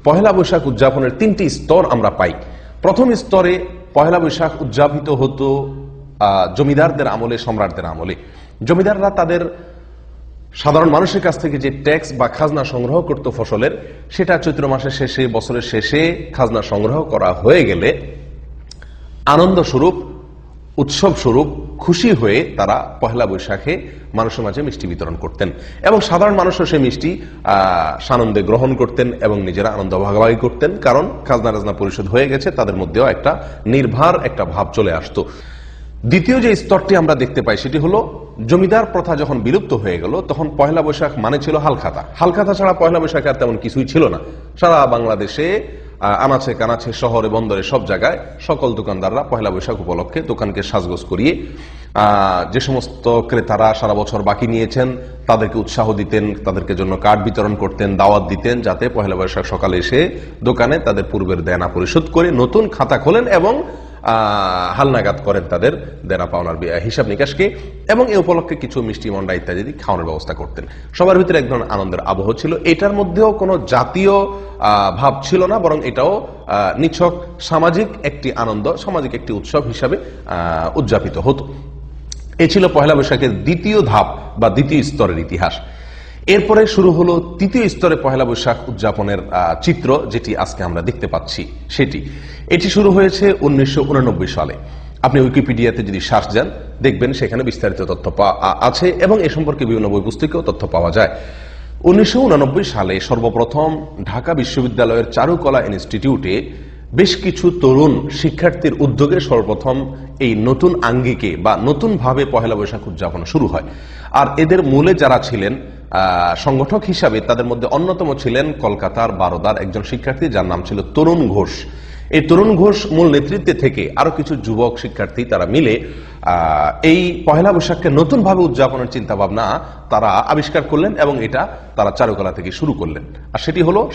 পহেলা বৈশাখ উদযাপনের তিনটি স্তর আমরা পাই। প্রথম স্তরে পহেলা বৈশাখ উদযাপিত হতো জমিদারদের আমলে, সম্রাটদের আমলে। জমিদাররা তাদের সাধারণ মানুষের কাছ থেকে যে ট্যাক্স বা খাজনা সংগ্রহ করত ফসলের, সেটা চৈত্র মাসের শেষে, বছরের শেষে খাজনা সংগ্রহ করা হয়ে গেলে আনন্দ স্বরূপ, উৎসব স্বরূপ, খুশি হয়ে তারা পহেলা বৈশাখে মানুষের মাঝে মিষ্টি বিতরণ করতেন এবং সাধারণ মানুষও সেই মিষ্টি সানন্দে গ্রহণ করতেন এবং নিজেরা আনন্দ ভাগাভাগি করতেন, কারণ খাজনা রাজনা পরিশোধ হয়ে গেছে, তাদের মধ্যেও একটা নির্ভার একটা ভাব চলে আসতো। দ্বিতীয় যে স্তরটি আমরা দেখতে পাই সেটি হলো জমিদার প্রথা যখন বিলুপ্ত হয়ে গেল, তখন পহেলা বৈশাখ মানে ছিল হালখাতা। হালখাতা ছাড়া পহেলা বৈশাখ আর তেমন কিছুই ছিল না। সারা বাংলাদেশে আনাচে কানাচে, শহরে বন্দরে সব জায়গায় সকল দোকানদাররা পহেলা বৈশাখ উপলক্ষে দোকানকে সাজগোজ করিয়ে যে সমস্ত ক্রেতারা সারা বছর বাকি নিয়েছেন তাদেরকে উৎসাহ দিতেন, তাদেরকে জন্য কার্ড বিতরণ করতেন, দাওয়াত দিতেন, যাতে পহেলা বৈশাখ সকালে এসে দোকানে তাদের পূর্বের দেনা পরিশোধ করে নতুন খাতা খোলেন এবং হালনাগাদ করেন তাদের দেনা পাওনার হিসাব নিকাশকে, এবং এই উপলক্ষে কিছু মিষ্টি মন্ডা ইত্যাদি খাওয়ানোর ব্যবস্থা করতেন। সবার ভিতরে এক ধরনের আনন্দের আবহ ছিল। এটার মধ্যেও কোনো জাতীয় ভাব ছিল না, বরং এটাও নিছক সামাজিক একটি আনন্দ, সামাজিক একটি উৎসব হিসাবে উদযাপিত হতো। এই ছিল পহেলা বৈশাখের দ্বিতীয় ধাপ বা দ্বিতীয় স্তরের ইতিহাস। এরপরে শুরু হলো তৃতীয় স্তরে পহেলা বৈশাখ উদযাপনের চিত্র, যেটি আজকে আমরা দেখতে পাচ্ছি। এটি শুরু হয়েছে 1989 সালে। আপনি উইকিপিডিয়াতে যদি সার্চ দেন দেখবেন সেখানে বিস্তারিত তথ্য আছে এবং এ সম্পর্কে বিভিন্ন বই পুস্তকেও তথ্য পাওয়া যায়। 1989 সালে সর্বপ্রথম ঢাকা বিশ্ববিদ্যালয়ের চারুকলা ইনস্টিটিউটে বেশ কিছু তরুণ শিক্ষার্থীর উদ্যোগে সর্বপ্রথম এই নতুন আঙ্গিকে বা নতুন ভাবে পহেলা বৈশাখ উদযাপন শুরু হয়। আর এদের মূলে যারা ছিলেন সংগঠক হিসাবে, তাদের মধ্যে অন্যতম ছিলেন কলকাতার বারোদার একজন শিক্ষার্থী, যার নাম ছিল তরুণ ঘোষ। এই তরুণ ঘোষ মূল নেতৃত্বে থেকে আরো কিছু যুবক শিক্ষার্থী তারা মিলে এই পহেলা বৈশাখকে নতুন ভাবে উদযাপনের চিন্তা ভাবনা তারা আবিষ্কার করলেন এবং এটা তারা চারুকলা থেকে শুরু করলেন। আর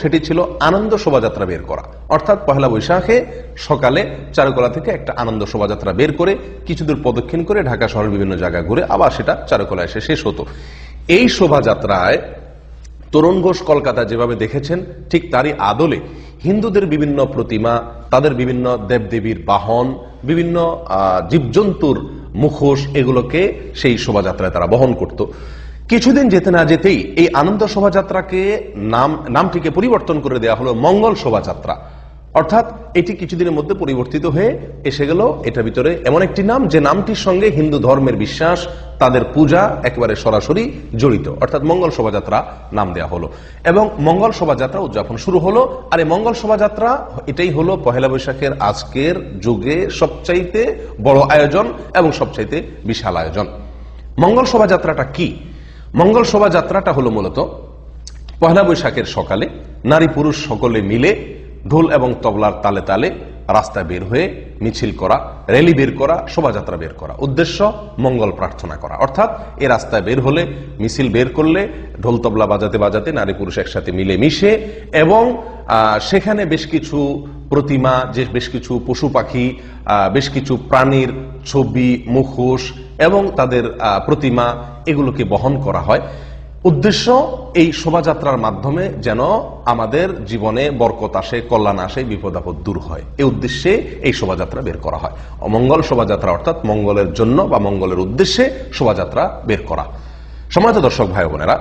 সেটি ছিল আনন্দ শোভাযাত্রা বের করা। অর্থাৎ পহেলা বৈশাখে সকালে চারুকলা থেকে একটা আনন্দ শোভাযাত্রা বের করে কিছুদূর প্রদক্ষিণ করে ঢাকা শহরের বিভিন্ন জায়গা ঘুরে আবার সেটা চারুকলা এসে শেষ হতো। এই শোভাযাত্রায় তরুণ ঘোষ কলকাতা যেভাবে দেখেছেন, ঠিক তারই আদলে হিন্দুদের বিভিন্ন প্রতিমা, তাদের বিভিন্ন দেবদেবীর বাহন, বিভিন্ন জীবজন্তুর মুখোশ, এগুলোকে সেই শোভাযাত্রায় তারা বহন করত। কিছুদিন যেতে না যেতেই এই আনন্দ শোভাযাত্রাকে নামটিকে পরিবর্তন করে দেওয়া হলো মঙ্গল শোভাযাত্রা। অর্থাৎ এটি কিছুদিনের মধ্যে পরিবর্তিত হয়ে এসে গেল এটার ভিতরে এমন একটি নাম যে নামটির সঙ্গে হিন্দু ধর্মের বিশ্বাস, তাদের পূজা একেবারে সরাসরি জড়িত, অর্থাৎ মঙ্গল শোভাযাত্রা নাম দেওয়া হলো এবং মঙ্গল শোভাযাত্রা উদযাপন শুরু হলো। আর এই মঙ্গল শোভাযাত্রা এটাই হলো পহেলা বৈশাখের আজকের যুগে সবচাইতে বড় আয়োজন এবং সবচাইতে বিশাল আয়োজন। মঙ্গল শোভাযাত্রাটা কি? মঙ্গল শোভাযাত্রাটা হলো মূলত পহেলা বৈশাখের সকালে নারী পুরুষ সকলে মিলে ঢোল এবং তবলার তালে তালে রাস্তায় বের হয়ে মিছিল করা, র্যালি বের করা, শোভাযাত্রা বের করা, উদ্দেশ্য মঙ্গল প্রার্থনা করা। অর্থাৎ এই রাস্তায় বের হলে, মিছিল বের করলে ঢোল তবলা বাজাতে বাজাতে নারী পুরুষ একসাথে মিলে মিশে এবং সেখানে বেশ কিছু প্রতিমা, বেশ কিছু পশু পাখি, বেশ কিছু প্রাণীর ছবি, মুখোশ এবং তাদের প্রতিমা, এগুলোকে বহন করা হয়। উদ্দেশ্য এই শোভাযাত্রার মাধ্যমে যেন আমাদের জীবনে বরকত আসে, কল্যাণ আসে, বিপদ আপদ দূর হয়, এই উদ্দেশ্যে এই শোভাযাত্রা বের করা হয়। অমঙ্গল শোভাযাত্রা অর্থাৎ মঙ্গলের জন্য বা মঙ্গলের উদ্দেশ্যে শোভাযাত্রা বের করা। সম্মানিত দর্শক ভাই বোনেরা,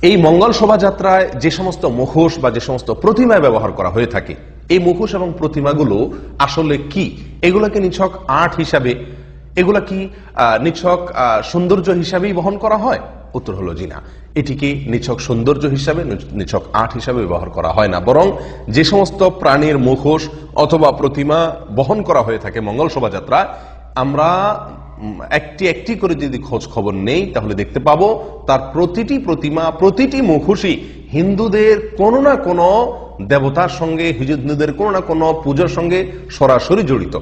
এই মঙ্গল শোভাযাত্রায় যে সমস্ত মুখোশ বা যে সমস্ত প্রতিমা ব্যবহার করা হয়ে থাকে, এই মুখোশ এবং প্রতিমাগুলো আসলে কি? এগুলোকে নিছক আর্ট হিসাবে, এগুলা কি নিছক সৌন্দর্য হিসাবেই বহন করা হয়? উত্তর হলো জি না, এটিকে নিছক সৌন্দর্য হিসাবে, নিছক আর্ট হিসাবে ব্যবহার করা হয় না, বরং যে সমস্ত প্রাণীর মুখোশ অথবা প্রতিমা বহন করা হয়ে থাকে মঙ্গল শোভাযাত্রায়, আমরা একটি একটি করে যদি খোঁজ খবর নেই তাহলে দেখতে পাবো তার প্রতিটি প্রতিমা, প্রতিটি মুখোশই হিন্দুদের কোনো না কোনো দেবতার সঙ্গে, হিন্দুদের কোনো না কোনো পূজার সঙ্গে সরাসরি জড়িত।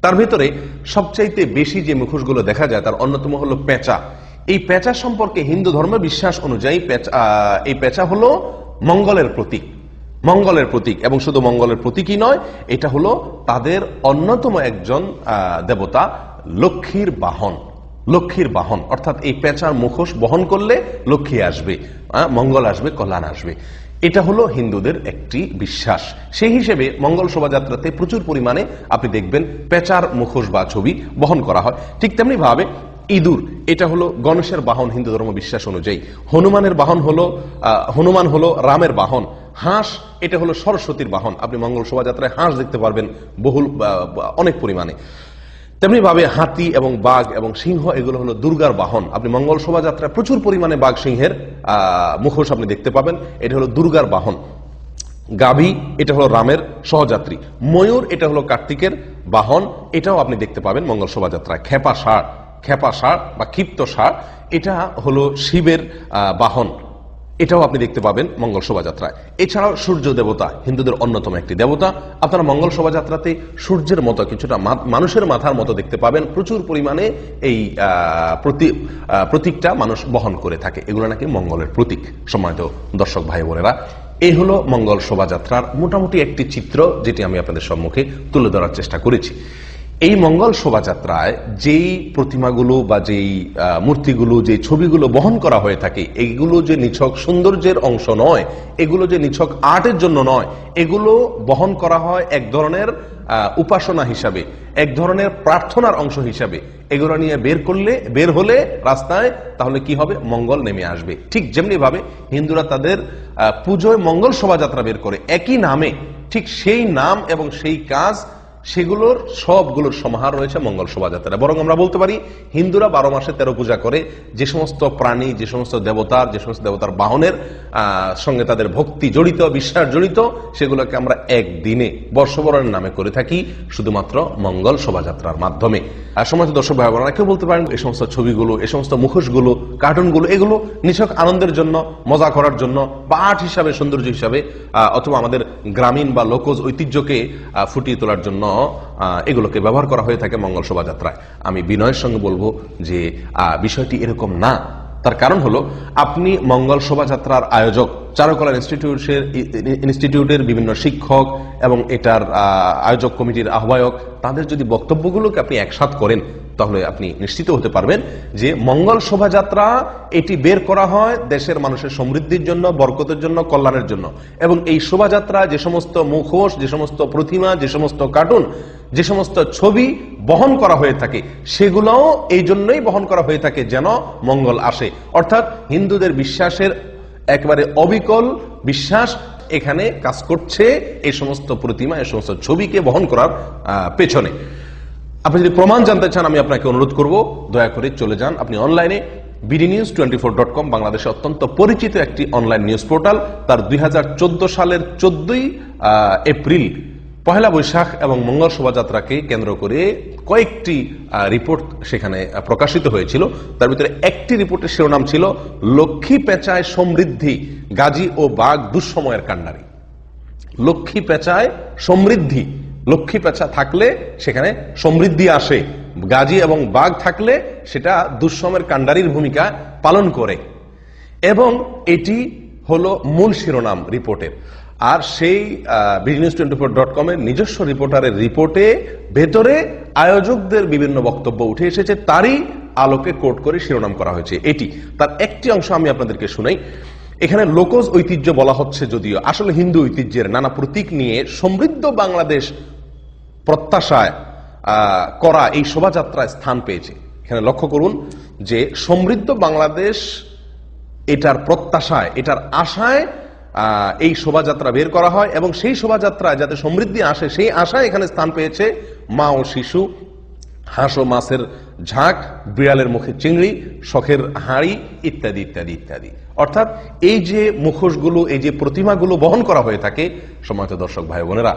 তার ভিতরে সবচাইতে বেশি যে মুখোশগুলো দেখা যায় তার অন্যতম হলো পেঁচা। এই পেঁচা সম্পর্কে হিন্দু ধর্মের বিশ্বাস অনুযায়ী এই পেঁচা হলো মঙ্গলের প্রতীক, মঙ্গলের প্রতীক, এবং শুধু মঙ্গলের প্রতীকই নয়, এটা হলো তাদের অন্যতম একজন দেবতা লক্ষ্মীর বাহন। লক্ষ্মীর বাহন অর্থাৎ এই পেঁচার মুখোশ বহন করলে লক্ষ্মী আসবে, মঙ্গল আসবে, কল্যাণ আসবে। এটা হলো হিন্দুদের একটি বিশ্বাস। সেই হিসেবে মঙ্গল শোভাযাত্রাতে প্রচুর পরিমাণে আপনি দেখবেন পেঁচার মুখোশ বা ছবি বহন করা হয়। ঠিক তেমনি ভাবে ইঁদুর, এটা হলো গণেশের বাহন হিন্দু ধর্ম বিশ্বাস অনুযায়ী। হনুমান হলো রামের বাহন। হাঁস, এটা হলো সরস্বতীর বাহন। আপনি মঙ্গল শোভাযাত্রায় হাঁস দেখতে পারবেন অনেক পরিমাণে। তেমনি ভাবে হাতি এবং বাঘ এবং সিংহ, এগুলো হলো দুর্গার বাহন। আপনি মঙ্গল শোভাযাত্রায় প্রচুর পরিমাণে বাঘ সিংহের মুখোশ আপনি দেখতে পাবেন, এটা হলো দুর্গার বাহন। গাভী, এটা হলো রামের সহযাত্রী। ময়ূর, এটা হলো কার্তিকের বাহন, এটাও আপনি দেখতে পাবেন মঙ্গল শোভাযাত্রায়। খেপা ষাঁড় বা ক্ষিপ্ত ষাঁড়, এটা হলো শিবের বাহন, এটাও আপনি দেখতে পাবেন মঙ্গল শোভাযাত্রায়। এছাড়াও সূর্য দেবতা হিন্দুদের অন্যতম একটি দেবতা। আপনারা মঙ্গল শোভাযাত্রাতে সূর্যের মতো কিছুটা মানুষের মাথার মতো দেখতে পাবেন। প্রচুর পরিমাণে এই প্রতীকটা মানুষ বহন করে থাকে, এগুলো নাকি মঙ্গলের প্রতীক। সম্মানিত দর্শক ভাই বোনেরা, এই হলো মঙ্গল শোভাযাত্রার মোটামুটি একটি চিত্র, যেটি আমি আপনাদের সম্মুখে তুলে ধরার চেষ্টা করেছি। এই মঙ্গল শোভাযাত্রায় যেই প্রতিমাগুলো বা যেই মূর্তিগুলো, যে ছবিগুলো বহন করা হয়ে থাকে, এগুলো যে নিছক সৌন্দর্যের অংশ নয়, এগুলো যে নিছক আর্টের জন্য নয়, এগুলো বহন করা হয় এক ধরনের উপাসনা হিসাবে, এক ধরনের প্রার্থনার অংশ হিসাবে। এগুলো নিয়ে বের হলে রাস্তায়, তাহলে কি হবে? মঙ্গল নেমে আসবে। ঠিক যেমনি ভাবে হিন্দুরা তাদের পুজোয় মঙ্গল শোভাযাত্রা বের করে একই নামে, ঠিক সেই নাম এবং সেই কাজ, সেগুলোর সবগুলোর সমাহার রয়েছে মঙ্গল শোভাযাত্রা। বরং আমরা বলতে পারি হিন্দুরা 12 মাসে 13 পূজা করে। যে সমস্ত প্রাণী, যে সমস্ত দেবতার বাহনের সঙ্গে তাদের ভক্তি জড়িত, বিশ্বাস জড়িত, সেগুলোকে আমরা একদিনে বর্ষবরণের নামে করে থাকি, শুধুমাত্র মঙ্গল শোভাযাত্রার মাধ্যমে। আর সমাজ দর্শক ভাই বোনেরা, কেউ বলতে পারেন এই সমস্ত ছবিগুলো, এই সমস্ত মুখোশগুলো, কার্টুনগুলো, এগুলো নিছক আনন্দের জন্য, মজা করার জন্য, বা আর্ট হিসাবে, সৌন্দর্য হিসাবে, অথবা আমাদের গ্রামীণ বা লোকজ ঐতিহ্যকে ফুটিয়ে তোলার জন্য এগুলোকে ব্যবহার করা হয়ে থাকে মঙ্গল শোভাযাত্রায়। আমি বিনয়ের সঙ্গে বলবো যে বিষয়টি এরকম না। তার কারণ হলো, আপনি মঙ্গল শোভাযাত্রার আয়োজক, চারুকলা ইনস্টিটিউটের বিভিন্ন শিক্ষক এবং এটার আয়োজক কমিটির আহ্বায়ক, তাদের যদি বক্তব্যগুলোকে আপনি একসাথ করেন, তাহলে আপনি নিশ্চিত হতে পারবেন যে মঙ্গল শোভাযাত্রা এটি বের করা হয় দেশের মানুষের সমৃদ্ধির জন্য, বরকতের জন্য, কল্যাণের জন্য। এবং এই শোভাযাত্রা যে সমস্ত মুখোশ, যে সমস্ত প্রতিমা, যে সমস্ত কার্টুন, যে সমস্ত ছবি বহন করা হয়ে থাকে, সেগুলোও এই জন্যই বহন করা হয়ে থাকে যেন মঙ্গল আসে। অর্থাৎ হিন্দুদের বিশ্বাসের একেবারে অবিকল বিশ্বাস এখানে কাজ করছে এই সমস্ত প্রতিমা, এই সমস্ত ছবিকে বহন করার পেছনে। আপনি যদি প্রমাণ জানতে চান, আমি আপনাকে অনুরোধ করব, দয়া করে চলে যান আপনি অনলাইনে bdnews24.com, বাংলাদেশে অত্যন্ত পরিচিত একটি অনলাইন নিউজ পোর্টাল। তার 2014 সালের 14ই এপ্রিল পহেলা বৈশাখ এবং মঙ্গল শোভাযাত্রাকে কেন্দ্র করে কয়েকটি রিপোর্ট সেখানে প্রকাশিত হয়েছিল। তার ভিতরে একটি রিপোর্টের শিরোনাম ছিল লক্ষ্মী পেঁচায় সমৃদ্ধি, গাজী ও বাঘ দুঃসময়ের কান্ডারি। লক্ষ্মী পেঁচায় সমৃদ্ধি, লক্ষ্মী পেঁচা থাকলে সেখানে সমৃদ্ধি আসে, গাজী এবং বাঘ থাকলে সেটা দুঃসময়ের কান্ডারির ভূমিকা পালন করে। এবং এটি হলো মূল শিরোনাম রিপোর্টের। আর সেই bdnews24.com এর নিজস্ব রিপোর্টারের রিপোর্টে ভেতরে আয়োজকদের বিভিন্ন বক্তব্য উঠে এসেছে, তারই আলোকে কোট করে শিরোনাম করা হয়েছে এটি। তার একটি অংশ আমি আপনাদেরকে শুনাই। এখানে লোকজ ঐতিহ্য বলা হচ্ছে, যদিও আসলে হিন্দু ঐতিহ্যের নানা প্রতীক নিয়ে সমৃদ্ধ বাংলাদেশ প্রত্যাশায় করা এই শোভাযাত্রায় স্থান পেয়েছে। এখানে লক্ষ্য করুন যে সমৃদ্ধ বাংলাদেশ এটার প্রত্যাশায়, এটার আশায় এই শোভাযাত্রা বের করা হয়, এবং সেই শোভাযাত্রায় যাতে সমৃদ্ধি আসে সেই আশায় এখানে স্থান পেয়েছে মা ও শিশু, হাঁস ও মাছের ঝাঁক, বিড়ালের মুখে চিংড়ি, শখের হাঁড়ি, ইত্যাদি ইত্যাদি ইত্যাদি। অর্থাৎ এই যে মুখোশগুলো, এই যে প্রতিমাগুলো বহন করা হয়ে থাকে, সম্মানিত দর্শক ভাই বোনেরা,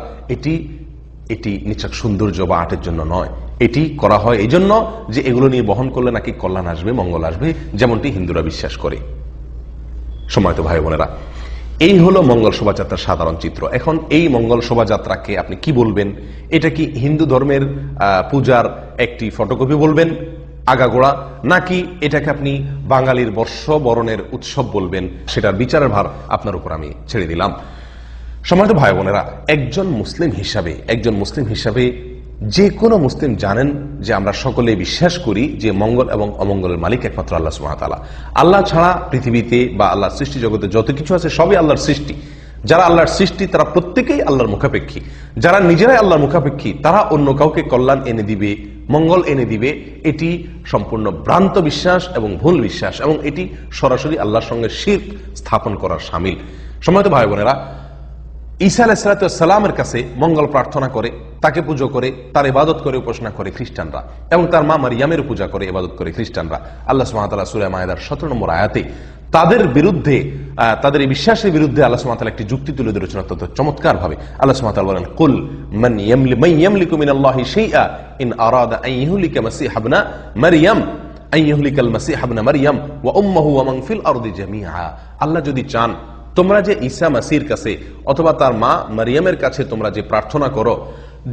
এটি নিছক সৌন্দর্য বা আর্টের জন্য নয়। এটি করা হয় এই জন্য যে এগুলো নিয়ে বহন করলে নাকি কল্যাণ আসবে, মঙ্গল আসবে, যেমনটি হিন্দুরা বিশ্বাস করে। সম্মানিত ভাই বোনেরা, এই হলো মঙ্গল শোভাযাত্রার সাধারণ চিত্র। এখন এই মঙ্গল শোভাযাত্রাকে আপনি কি বলবেন? এটা কি হিন্দু ধর্মের পূজার একটি ফটোকপি বলবেন আগাগোড়া, নাকি এটাকে আপনি বাঙালির বর্ষবরণের উৎসব বলবেন? সেটার বিচারের ভার আপনার উপর আমি ছেড়ে দিলাম। সম্মানিত ভাই বোনেরা, একজন মুসলিম হিসাবে যে কোনো মুসলিম জানেন যে আমরা সকলে বিশ্বাস করি যে মঙ্গল এবং অমঙ্গলের মালিক একমাত্র আল্লাহ সুবহানাহু ওয়া তাআলা। আল্লাহ ছাড়া পৃথিবীতে বা আল্লাহর সৃষ্টি জগতে যত কিছু আছে সবই আল্লাহর সৃষ্টি। যারা আল্লাহর সৃষ্টি তারা প্রত্যেকেই আল্লাহর মুখাপেক্ষী। যারা নিজেরাই আল্লাহর মুখাপেক্ষী তারা অন্য কাউকে কল্যাণ এনে দিবে, মঙ্গল এনে দিবে, এটি সম্পূর্ণ ভ্রান্ত বিশ্বাস এবং ভুল বিশ্বাস, এবং এটি সরাসরি আল্লাহর সঙ্গে শিরক স্থাপন করার শামিল। সম্মানিত ভাই বোনেরা, ঈসা আলাইহিস সালামের কাছে মঙ্গল প্রার্থনা করে, তাকে পুজো করে, তার ইবাদত করে, উপাসনা করে খ্রিস্টানরা, এবং তার মা মারিয়ামের পূজা করে, ইবাদত করে খ্রিস্টানরা। আল্লাহ সুবহানাহু ওয়া তাআলা সূরা মায়েদার 17 নম্বর আয়াতে তাদের বিরুদ্ধে, তাদের এই বিশ্বাসের বিরুদ্ধে আল্লাহ সুবহানাহু ওয়া তাআলা একটি যুক্তি তুলে ধরেছেন অত্যন্ত চমৎকার ভাবে। আল্লাহ সুবহানাহু ওয়া তাআলা বলেন, কুল মান ইয়ামলিকু মিনাল্লাহি শাইআ ইন আরাদা আন ইহলিকা মাসিহ ইবনা মারইয়াম আন ইহলিকাল মাসিহ ইবনা মারইয়াম ওয়া উম্মুহু ওয়া মান ফিল আরদি জামিআ। আল্লাহ যদি চান, তোমরা যে ঈসা মাসির কাছে অথবা তার মা মারিয়ামের কাছে তোমরা যে প্রার্থনা করো,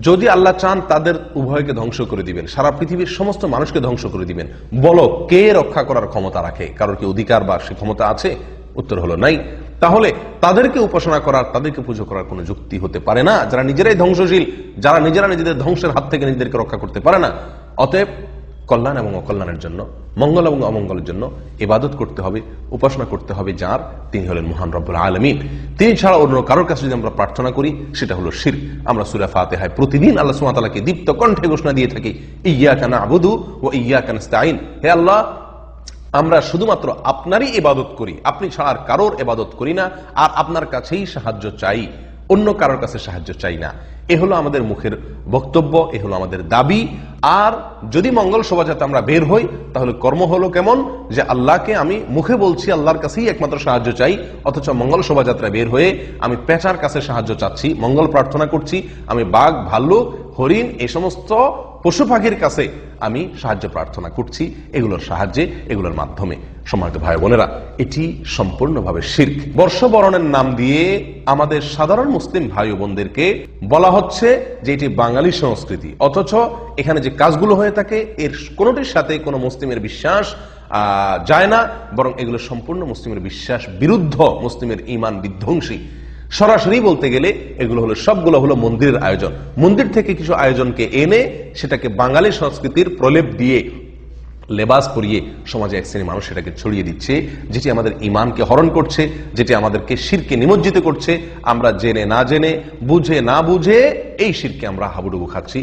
যদি আল্লাহ চান তাদের উভয়কে ধ্বংস করে দিবেন, সারা পৃথিবীর সমস্ত মানুষকে ধ্বংস করে দিবেন। বলো, কে রক্ষা করার ক্ষমতা রাখে? কারোর কি অধিকার বা সে ক্ষমতা আছে? উত্তর হলো নাই। তাহলে তাদেরকে উপাসনা করার, তাদেরকে পুজো করার কোনো যুক্তি হতে পারে না, যারা নিজেরাই ধ্বংসশীল, যারা নিজেরা নিজেদের ধ্বংসের হাত থেকে নিজেদেরকে রক্ষা করতে পারে না। অতএব কল্যাণ এবং অকল্যাণের জন্য, মঙ্গল এবং অমঙ্গলের জন্য ইবাদত করতে হবে, উপাসনা করতে হবে যার, তিনি হলেন মহান রব্বুল আলামিন। তিনি ছাড়া অন্য কারোর কাছে যদি আমরা প্রার্থনা করি সেটা হলো শিরক। আমরা সূরা ফাতিহায় প্রতিদিন আল্লাহ সুবহানাহু ওয়া তাআলাকে দীপ্ত কণ্ঠে ঘোষণা দিয়ে থাকি, ইয়্যাকা না'বুদু ওয়া ইয়্যাকা নাস্তাঈন। হে আল্লাহ, আমরা শুধুমাত্র আপনারই ইবাদত করি, আপনি ছাড়া আর কারোর ইবাদত করি না, আর আপনার কাছেই সাহায্য চাই, অন্য কারোর কাছে সাহায্য চাই না। এ হলো আমাদের মুখের বক্তব্য, এ হলো আমাদের দাবি। আর যদি মঙ্গল শোভাযাত্রা আমরা বের হই, তাহলে কর্ম হলো কেমন, যে আল্লাহকে আমি মুখে বলছি আল্লাহর কাছেই একমাত্র সাহায্য চাই, অথচ মঙ্গল শোভাযাত্রা বের হয়ে আমি পেঁচার কাছে সাহায্য চাচ্ছি, মঙ্গল প্রার্থনা করছি, আমি বাঘ, ভাল্লুক, হরিণ, এই সমস্ত পশু পাখির কাছে আমি সাহায্য প্রার্থনা করছি, এগুলোর সাহায্যে, এগুলোর মাধ্যমে। সম্মানিত ভাই বোনেরা, এটি সম্পূর্ণভাবে শিরক। বর্ষবরণের নাম দিয়ে আমাদের সাধারণ মুসলিম ভাই বোনদেরকে বলা হচ্ছে যে এটি বাঙালি সংস্কৃতি, অথচ এখানে যে কাজগুলো হয়ে থাকে এর কোনোটির সাথে কোনো মুসলিমের বিশ্বাস যায় না, বরং এগুলো সম্পূর্ণ মুসলিমের বিশ্বাস বিরুদ্ধ, মুসলিমের ঈমান বিধ্বংসী। সরাসরি বলতে গেলে এগুলো হলো, সবগুলো হলো মন্দিরের আয়োজন। মন্দির থেকে কিছু আয়োজনকে এনে সেটাকে বাঙালি সংস্কৃতির প্রলেপ দিয়ে, লেবাস পরিয়ে সমাজে এক শ্রেণী মানুষ সেটাকে ছড়িয়ে দিচ্ছে, যেটি আমাদের ঈমানকে হরণ করছে, যেটি আমাদেরকে শিরকে নিমজ্জিত করছে। আমরা জেনে না জেনে, বুঝে না বুঝে এই শিরকে আমরা হাবুডুবু খাচ্ছি।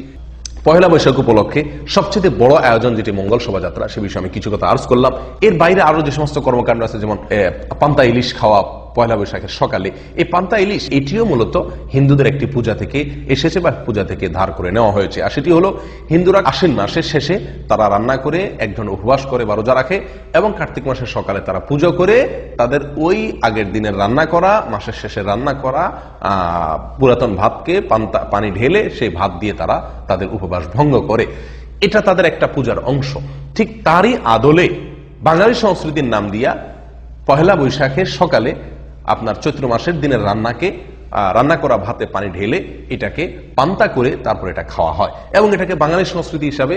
পয়লা বৈশাখ উপলক্ষে সবচেয়ে বড় আয়োজন যেটি মঙ্গল শোভাযাত্রা, সে বিষয়ে আমি কিছু কথা আর্জ করলাম। এর বাইরে আরো যে সমস্ত কর্মকাণ্ড আছে, যেমন পান্তা ইলিশ খাওয়া পয়লা বৈশাখের সকালে, এই পান্তা ইলিশ এটিও মূলত হিন্দুদের একটি পূজা থেকে এসেছে বা পূজা থেকে ধার করে নেওয়া হয়েছে। আর সেটি হলো, হিন্দুরা আশ্বিন মাসের শেষে তারা রান্না করে, একজন উপবাস করে বা রোজা রাখে, এবং কার্তিক মাসের সকালে তারা পুজো করে তাদের ওই আগের দিনের রান্না করা, মাসের শেষে রান্না করা পুরাতন ভাতকে পানি ঢেলে সেই ভাত দিয়ে তারা তাদের উপবাস ভঙ্গ করে। এটা তাদের একটা পূজার অংশ। ঠিক তারই আদলে বাঙালি সংস্কৃতির নাম দিয়া পহেলা বৈশাখের সকালে আপনার চৈত্র মাসের দিনের রান্না করা ভাতে পানি ঢেলে এটাকে পান্তা করে তারপর এটা খাওয়া হয়, এবং এটাকে বাঙালি সংস্কৃতি হিসাবে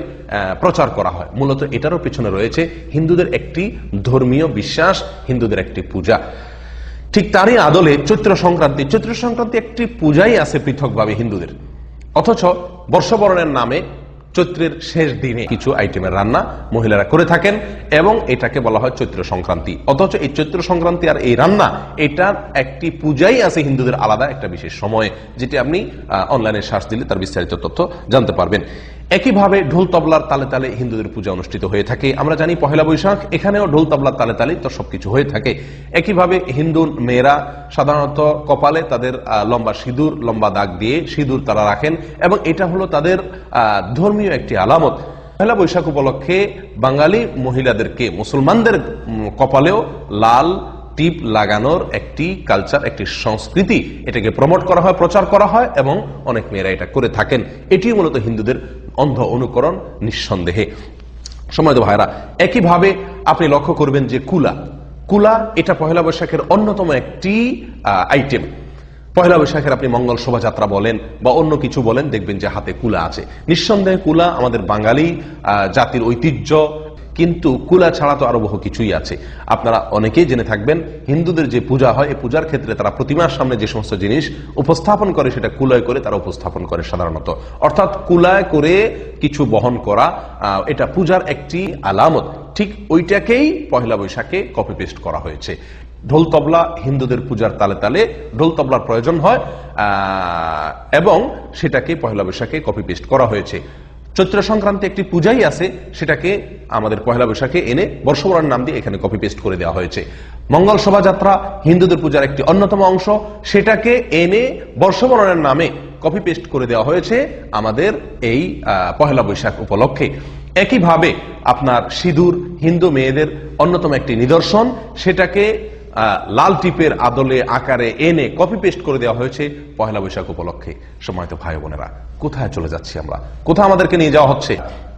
প্রচার করা হয়। মূলত এটারও পেছনে রয়েছে হিন্দুদের একটি ধর্মীয় বিশ্বাস, হিন্দুদের একটি পূজা। ঠিক তারই আদলে চৈত্র সংক্রান্তি একটি পূজাই আছে পৃথকভাবে হিন্দুদের, অথচ বর্ষবরণের নামে চৈত্রের শেষ দিনে কিছু আইটেমের রান্না মহিলারা করে থাকেন, এবং এটাকে বলা হয় চৈত্র সংক্রান্তি। অথচ এই চৈত্র সংক্রান্তি আর এই রান্না, এটার একটি পূজাই আছে হিন্দুদের আলাদা একটা বিশেষ সময়ে, যেটি আপনি অনলাইনে সার্চ দিলে তার বিস্তারিত তথ্য জানতে পারবেন। একইভাবে ঢোল তবলার তালে তালে হিন্দুদের পূজা অনুষ্ঠিত হয়ে থাকে। আমরা জানি পহেলা বৈশাখ, এখানেও ঢোল তবলার তালে তালে তো সবকিছু হয়ে থাকে। একইভাবে হিন্দু মেয়েরা সাধারণত কপালে তাদের লম্বা সিঁদুর, লম্বা দাগ দিয়ে সিঁদুর তারা রাখেন, এবং এটা হলো তাদের ধর্মীয় একটি আলামত। পহেলা বৈশাখ উপলক্ষে বাঙালি মহিলাদেরকে, মুসলমানদের কপালেও লাল টিপ লাগানোর একটি কালচার, একটি সংস্কৃতি, এটাকে প্রমোট করা হয়, প্রচার করা হয়, এবং অনেক মেয়েরা এটা করে থাকেন। এটি মূলত হিন্দুদের অন্ধ অনুকরণ, নিঃসন্দেহে। সম্মানিত ভাইরা, একইভাবে আপনি লক্ষ্য করবেন যে কুলা এটা পহেলা বৈশাখের অন্যতম একটি আইটেম। পহেলা বৈশাখের আপনি মঙ্গল শোভাযাত্রা বলেন বা অন্য কিছু বলেন, দেখবেন যে হাতে কুলা আছে। নিঃসন্দেহে কুলা আমাদের বাঙালি জাতির ঐতিহ্য, কিন্তু কুলা ছাড়া তো আরো বহু কিছুই আছে। আপনারা অনেকেই জেনে থাকবেন, হিন্দুদের যে পূজা হয়, এই পূজার ক্ষেত্রে তারা প্রতিমার সামনে যে সমস্ত জিনিস উপস্থাপন করে, সেটা কুলায় করে তারা উপস্থাপন করে সাধারণত। অর্থাৎ কুলায় করে কিছু বহন করা, এটা পূজার একটি আলামত। ঠিক ওইটাকেই পহেলা বৈশাখে কপি পেস্ট করা হয়েছে। ঢোল তবলা হিন্দুদের পূজার তালে তালে ঢোল তবলার প্রয়োজন হয়, এবং সেটাকে পহেলা বৈশাখে কপি পেস্ট করা হয়েছে। চৈত্র সংক্রান্তি একটি পূজাই আছে, সেটাকে আমাদের পহেলা বৈশাখে এনে বর্ষবরণের নাম দিয়ে এখানে কপি পেস্ট করে দেওয়া হয়েছে। মঙ্গল শোভাযাত্রা হিন্দুদের পূজার একটি অন্যতম অংশ, সেটাকে এনে বর্ষবরণের নামে কপি পেস্ট করে দেওয়া হয়েছে আমাদের এই পহেলা বৈশাখ উপলক্ষে। একইভাবে আপনার সিঁদুর হিন্দু মেয়েদের অন্যতম একটি নিদর্শন, সেটাকে লাল টিপের আদলে আকারে এনে কপি পেস্ট করে দেওয়া হয়েছে পহেলা বৈশাখ উপলক্ষে। সম্মানিত ভাই বোনেরা, কোথায় চলে যাচ্ছি আমরা, কোথায় আমাদেরকে নিয়ে যাওয়া হচ্ছে?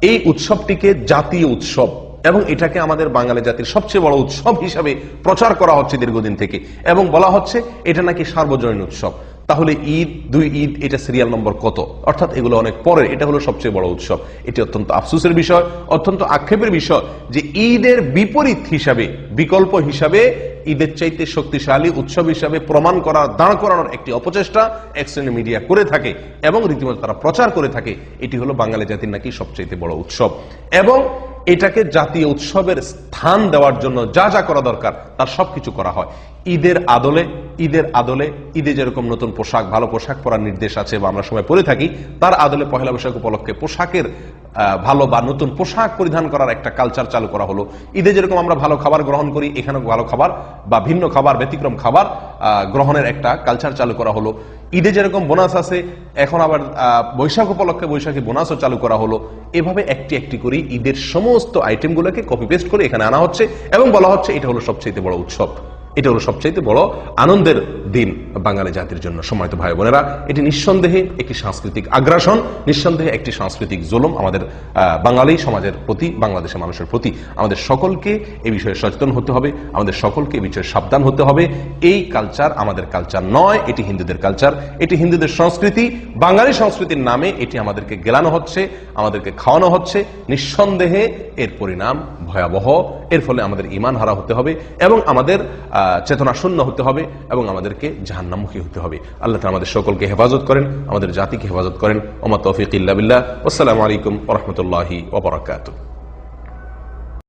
এই উৎসবটিকে জাতীয় উৎসব এবং এটাকে আমাদের বাঙালি জাতির সবচেয়ে বড় উৎসব হিসাবে প্রচার করা হচ্ছে দীর্ঘদিন থেকে, এবং বলা হচ্ছে এটা নাকি সার্বজনীন উৎসব। তাহলে ঈদ, দুই ঈদ, এটা সিরিয়াল নম্বর কত? অর্থাৎ এগুলো অনেক পরের, এটা হলো সবচেয়ে বড় উৎসব। এটি অত্যন্ত আফসোসের বিষয়, অত্যন্ত আক্ষেপের বিষয় যে ঈদের বিপরীত হিসাবে, বিকল্প হিসাবে ঈদের চাইতে শক্তিশালী উৎসব হিসাবে প্রমাণ করার, দাঁড় করানোর একটি অপচেষ্টা এক শ্রেণীর মিডিয়া করে থাকে এবং রীতিমতো তারা প্রচার করে থাকে এটি হলো বাঙালি জাতির নাকি সবচেয়ে বড় উৎসব। এবং এটাকে জাতীয় উৎসবের স্থান দেওয়ার জন্য যা যা করা দরকার তার সবকিছু করা হয়। ঈদের আদলে ঈদে যেরকম নতুন পোশাক, ভালো পোশাক পরার নির্দেশ আছে বা আমরা সবাই পরে থাকি, তার আদলে পহেলা বৈশাখ উপলক্ষে পোশাকের ভালো বা নতুন পোশাক পরিধান করার একটা কালচার চালু করা হলো। ঈদে যেরকম আমরা ভালো খাবার গ্রহণ করি, এখানেও ভালো খাবার বা ভিন্ন খাবার, ব্যতিক্রম খাবার গ্রহণের একটা কালচার চালু করা হলো। ঈদে যেরকম বোনাস আছে, এখন আবার বৈশাখ উপলক্ষে বৈশাখী বোনাসও চালু করা হলো। এভাবে একটি একটি করে ঈদের সমস্ত আইটেমগুলোকে কপি পেস্ট করে এখানে আনা হচ্ছে এবং বলা হচ্ছে এটা হলো সবচেয়ে বড় উৎসব, এটা হলো সবচেয়ে বড় আনন্দের দিন বাঙালি জাতির জন্য। সম্মানিত ভাই বোনেরা, এটি নিঃসন্দেহে একটি সাংস্কৃতিক আগ্রাসন, নিঃসন্দেহে একটি সাংস্কৃতিক জুলুম আমাদের বাঙালি সমাজের প্রতি, বাংলাদেশের মানুষের প্রতি। আমাদের সকলকে এই বিষয়ে সচেতন হতে হবে, আমাদের সকলকে এই বিষয়ে সাবধান হতে হবে। এই কালচার আমাদের কালচার নয়, এটি হিন্দুদের কালচার, এটি হিন্দুদের সংস্কৃতি। বাঙালি সংস্কৃতির নামে এটি আমাদেরকে গেলানো হচ্ছে, আমাদেরকে খাওয়ানো হচ্ছে। নিঃসন্দেহে এর পরিণাম ভয়াবহ। এর ফলে আমাদের ঈমান হারা হতে হবে এবং আমাদের চেতনা শূন্য হতে হবে এবং আমাদেরকে জাহান্নামমুখী হতে হবে। আল্লাহ তাআলা আমাদের সকলকে হেফাজত করেন, আমাদের জাতিকে হেফাজত করেন। ওমা তৌফিক ইল্লা বিল্লাহ। আসসালামু আলাইকুম ওয়া রাহমাতুল্লাহি ওয়া বারাকাতুহু।